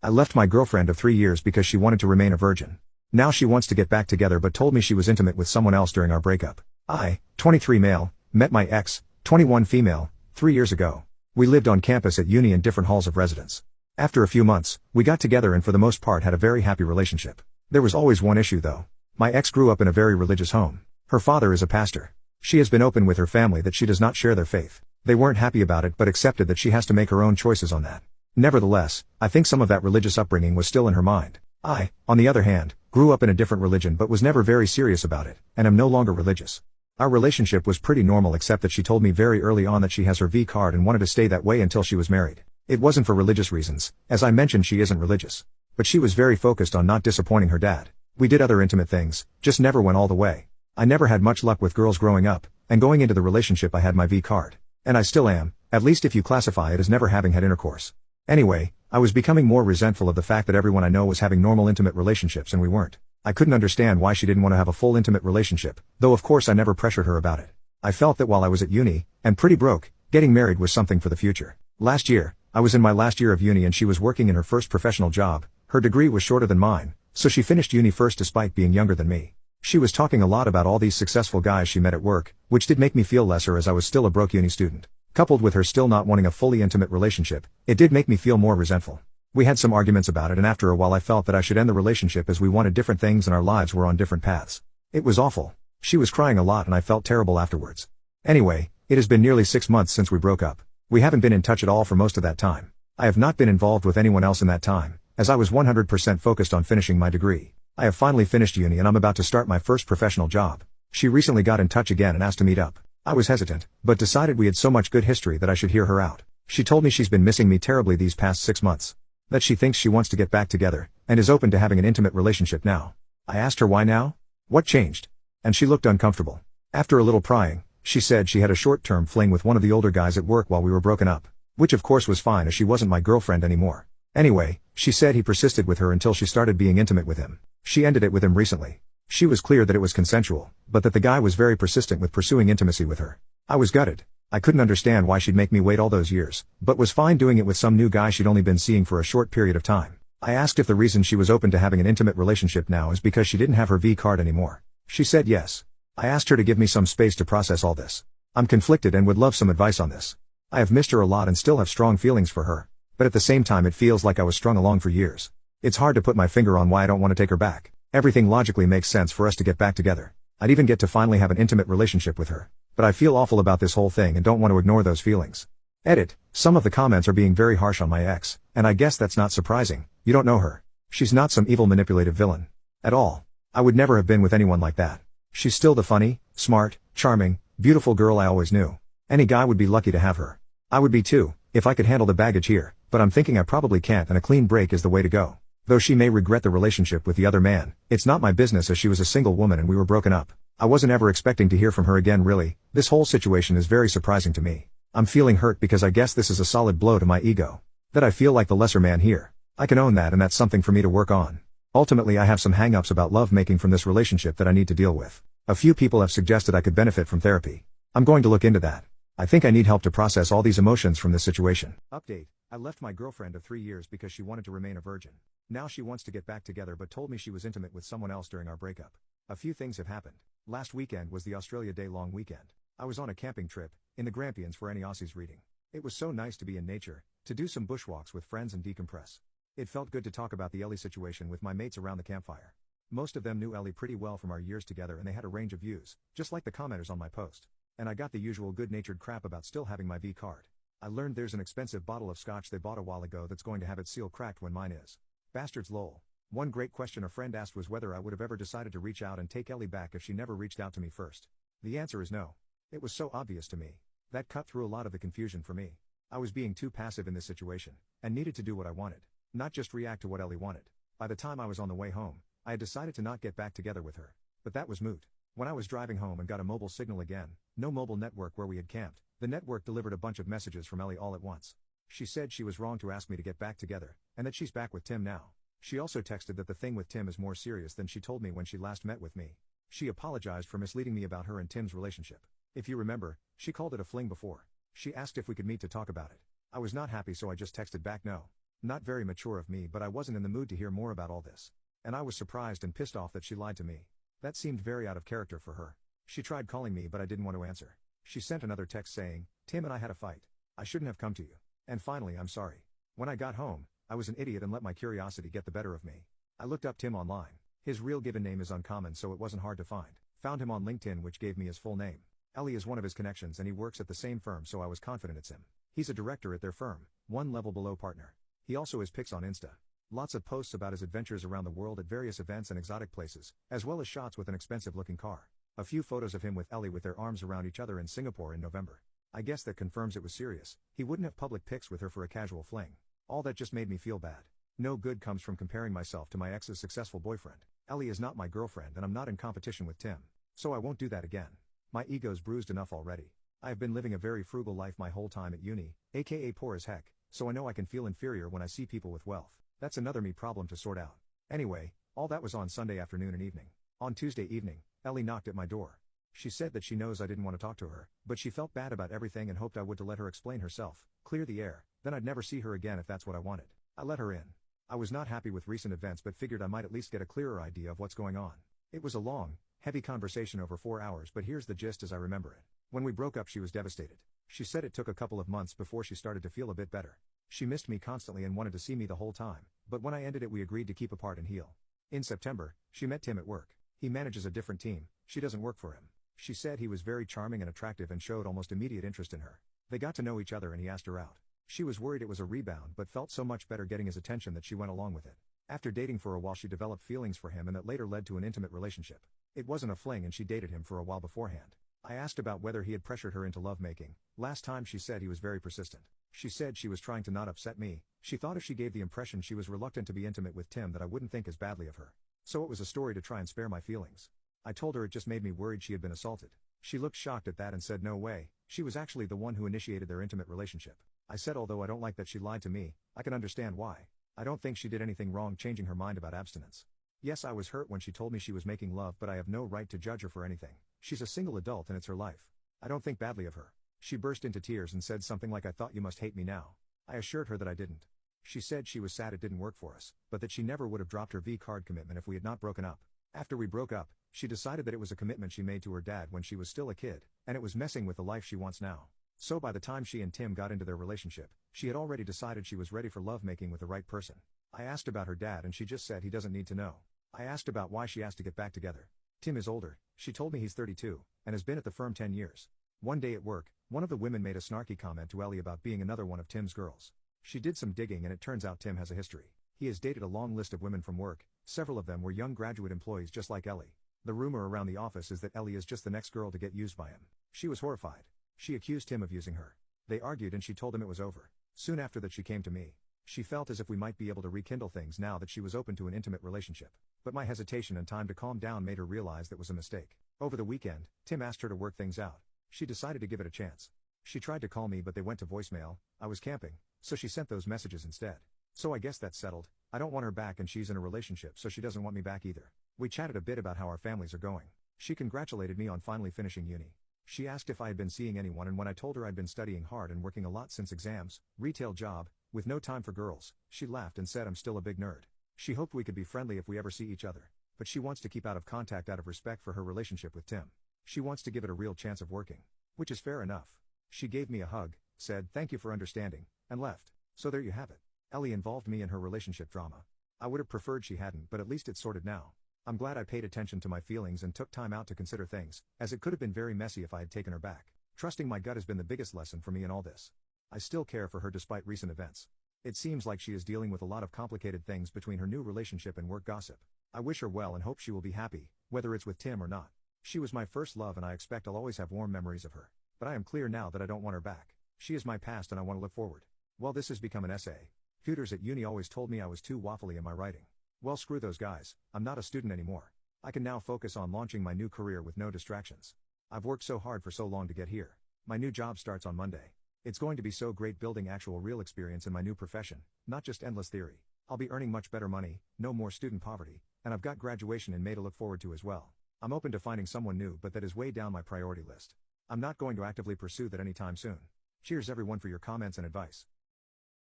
I left my girlfriend of 3 years because she wanted to remain a virgin. Now she wants to get back together but told me she was intimate with someone else during our breakup. I, 23 male, met my ex, 21 female, 3 years ago. We lived on campus at uni in different halls of residence. After a few months, we got together and for the most part had a very happy relationship. There was always one issue though. My ex grew up in a very religious home. Her father is a pastor. She has been open with her family that she does not share their faith. They weren't happy about it but accepted that she has to make her own choices on that. Nevertheless, I think some of that religious upbringing was still in her mind. I, on the other hand, grew up in a different religion but was never very serious about it, and am no longer religious. Our relationship was pretty normal except that she told me very early on that she has her V card and wanted to stay that way until she was married. It wasn't for religious reasons, as I mentioned she isn't religious. But she was very focused on not disappointing her dad. We did other intimate things, just never went all the way. I never had much luck with girls growing up, and going into the relationship I had my V card. And I still am, at least if you classify it as never having had intercourse. Anyway, I was becoming more resentful of the fact that everyone I know was having normal intimate relationships and we weren't. I couldn't understand why she didn't want to have a full intimate relationship, though of course I never pressured her about it. I felt that while I was at uni, and pretty broke, getting married was something for the future. Last year, I was in my last year of uni and she was working in her first professional job. Her degree was shorter than mine, so she finished uni first despite being younger than me. She was talking a lot about all these successful guys she met at work, which did make me feel lesser as I was still a broke uni student. Coupled with her still not wanting a fully intimate relationship, it did make me feel more resentful. We had some arguments about it and after a while I felt that I should end the relationship as we wanted different things and our lives were on different paths. It was awful. She was crying a lot and I felt terrible afterwards. Anyway, it has been nearly 6 months since we broke up. We haven't been in touch at all for most of that time. I have not been involved with anyone else in that time, as I was 100% focused on finishing my degree. I have finally finished uni and I'm about to start my first professional job. She recently got in touch again and asked to meet up. I was hesitant, but decided we had so much good history that I should hear her out. She told me she's been missing me terribly these past 6 months. That she thinks she wants to get back together, and is open to having an intimate relationship now. I asked her why now? What changed? And she looked uncomfortable. After a little prying, she said she had a short-term fling with one of the older guys at work while we were broken up. Which of course was fine as she wasn't my girlfriend anymore. Anyway, she said he persisted with her until she started being intimate with him. She ended it with him recently. She was clear that it was consensual, but that the guy was very persistent with pursuing intimacy with her. I was gutted. I couldn't understand why she'd make me wait all those years, but was fine doing it with some new guy she'd only been seeing for a short period of time. I asked if the reason she was open to having an intimate relationship now is because she didn't have her V card anymore. She said yes. I asked her to give me some space to process all this. I'm conflicted and would love some advice on this. I have missed her a lot and still have strong feelings for her, but at the same time it feels like I was strung along for years. It's hard to put my finger on why I don't want to take her back. Everything logically makes sense for us to get back together. I'd even get to finally have an intimate relationship with her. But I feel awful about this whole thing and don't want to ignore those feelings. Edit, some of the comments are being very harsh on my ex, and I guess that's not surprising. You don't know her. She's not some evil manipulative villain. At all. I would never have been with anyone like that. She's still the funny, smart, charming, beautiful girl I always knew. Any guy would be lucky to have her. I would be too, if I could handle the baggage here, but I'm thinking I probably can't and a clean break is the way to go. Though she may regret the relationship with the other man, it's not my business as she was a single woman and we were broken up. I wasn't ever expecting to hear from her again really. This whole situation is very surprising to me. I'm feeling hurt because I guess this is a solid blow to my ego. That I feel like the lesser man here. I can own that and that's something for me to work on. Ultimately I have some hang-ups about love making from this relationship that I need to deal with. A few people have suggested I could benefit from therapy. I'm going to look into that. I think I need help to process all these emotions from this situation. Update. I left my girlfriend of 3 years because she wanted to remain a virgin. Now she wants to get back together but told me she was intimate with someone else during our breakup. A few things have happened. Last weekend was the Australia Day long weekend. I was on a camping trip, in the Grampians for any Aussies reading. It was so nice to be in nature, to do some bushwalks with friends and decompress. It felt good to talk about the Ellie situation with my mates around the campfire. Most of them knew Ellie pretty well from our years together and they had a range of views, just like the commenters on my post. And I got the usual good-natured crap about still having my V card. I learned there's an expensive bottle of scotch they bought a while ago that's going to have its seal cracked when mine is. Bastards lol. One great question a friend asked was whether I would have ever decided to reach out and take Ellie back if she never reached out to me first. The answer is no. It was so obvious to me. That cut through a lot of the confusion for me. I was being too passive in this situation, and needed to do what I wanted, not just react to what Ellie wanted. By the time I was on the way home, I had decided to not get back together with her. But that was moot. When I was driving home and got a mobile signal again, no mobile network where we had camped, the network delivered a bunch of messages from Ellie all at once. She said she was wrong to ask me to get back together, and that she's back with Tim now. She also texted that the thing with Tim is more serious than she told me when she last met with me. She apologized for misleading me about her and Tim's relationship. If you remember, she called it a fling before. She asked if we could meet to talk about it. I was not happy so I just texted back no. Not very mature of me, but I wasn't in the mood to hear more about all this. And I was surprised and pissed off that she lied to me. That seemed very out of character for her. She tried calling me but I didn't want to answer. She sent another text saying, "Tim and I had a fight. I shouldn't have come to you. And finally I'm sorry." When I got home, I was an idiot and let my curiosity get the better of me. I looked up Tim online. His real given name is uncommon, so it wasn't hard to find. Found him on LinkedIn, which gave me his full name. Ellie is one of his connections and he works at the same firm, so I was confident it's him. He's a director at their firm, one level below partner. He also has pics on Insta. Lots of posts about his adventures around the world at various events and exotic places, as well as shots with an expensive-looking car. A few photos of him with Ellie with their arms around each other in Singapore in November. I guess that confirms it was serious. He wouldn't have public pics with her for a casual fling. All that just made me feel bad. No good comes from comparing myself to my ex's successful boyfriend. Ellie is not my girlfriend and I'm not in competition with Tim. So I won't do that again. My ego's bruised enough already. I have been living a very frugal life my whole time at uni, aka poor as heck, so I know I can feel inferior when I see people with wealth. That's another me problem to sort out. Anyway, all that was on Sunday afternoon and evening. On Tuesday evening, Ellie knocked at my door. She said that she knows I didn't want to talk to her, but she felt bad about everything and hoped I would to let her explain herself, clear the air, then I'd never see her again if that's what I wanted. I let her in. I was not happy with recent events but figured I might at least get a clearer idea of what's going on. It was a long, heavy conversation over 4 hours, but here's the gist as I remember it. When we broke up she was devastated. She said it took a couple of months before she started to feel a bit better. She missed me constantly and wanted to see me the whole time, but when I ended it we agreed to keep apart and heal. In September, she met Tim at work. He manages a different team, she doesn't work for him. She said he was very charming and attractive and showed almost immediate interest in her. They got to know each other and he asked her out. She was worried it was a rebound but felt so much better getting his attention that she went along with it. After dating for a while she developed feelings for him and that later led to an intimate relationship. It wasn't a fling and she dated him for a while beforehand. I asked about whether he had pressured her into lovemaking. Last time she said he was very persistent. She said she was trying to not upset me. She thought if she gave the impression she was reluctant to be intimate with Tim that I wouldn't think as badly of her. So it was a story to try and spare my feelings. I told her it just made me worried she had been assaulted. She looked shocked at that and said no way, she was actually the one who initiated their intimate relationship. I said although I don't like that she lied to me, I can understand why. I don't think she did anything wrong changing her mind about abstinence. Yes, I was hurt when she told me she was making love, but I have no right to judge her for anything. She's a single adult and it's her life. I don't think badly of her. She burst into tears and said something like, "I thought you must hate me now." I assured her that I didn't. She said she was sad it didn't work for us, but that she never would have dropped her V-card commitment if we had not broken up. After we broke up, she decided that it was a commitment she made to her dad when she was still a kid, and it was messing with the life she wants now. So by the time she and Tim got into their relationship, she had already decided she was ready for lovemaking with the right person. I asked about her dad and she just said he doesn't need to know. I asked about why she asked to get back together. Tim is older, she told me he's 32, and has been at the firm 10 years. One day at work, one of the women made a snarky comment to Ellie about being another one of Tim's girls. She did some digging and it turns out Tim has a history. He has dated a long list of women from work, several of them were young graduate employees just like Ellie. The rumor around the office is that Ellie is just the next girl to get used by him. She was horrified. She accused him of using her. They argued and she told him it was over. Soon after that she came to me. She felt as if we might be able to rekindle things now that she was open to an intimate relationship. But my hesitation and time to calm down made her realize that was a mistake. Over the weekend, Tim asked her to work things out. She decided to give it a chance. She tried to call me but they went to voicemail. I was camping, so she sent those messages instead. So I guess that's settled. I don't want her back and she's in a relationship so she doesn't want me back either. We chatted a bit about how our families are going. She congratulated me on finally finishing uni. She asked if I had been seeing anyone and when I told her I'd been studying hard and working a lot since exams, retail job, with no time for girls, she laughed and said I'm still a big nerd. She hoped we could be friendly if we ever see each other, but she wants to keep out of contact out of respect for her relationship with Tim. She wants to give it a real chance of working. Which is fair enough. She gave me a hug, said thank you for understanding, and left. So there you have it. Ellie involved me in her relationship drama. I would have preferred she hadn't, but at least it's sorted now. I'm glad I paid attention to my feelings and took time out to consider things, as it could have been very messy if I had taken her back. Trusting my gut has been the biggest lesson for me in all this. I still care for her despite recent events. It seems like she is dealing with a lot of complicated things between her new relationship and work gossip. I wish her well and hope she will be happy, whether it's with Tim or not. She was my first love and I expect I'll always have warm memories of her. But I am clear now that I don't want her back. She is my past and I want to look forward. Well, this has become an essay. Tutors at uni always told me I was too waffly in my writing. Well, screw those guys, I'm not a student anymore. I can now focus on launching my new career with no distractions. I've worked so hard for so long to get here. My new job starts on Monday. It's going to be so great building actual real experience in my new profession, not just endless theory. I'll be earning much better money, no more student poverty, and I've got graduation in May to look forward to as well. I'm open to finding someone new, but that is way down my priority list. I'm not going to actively pursue that anytime soon. Cheers everyone for your comments and advice.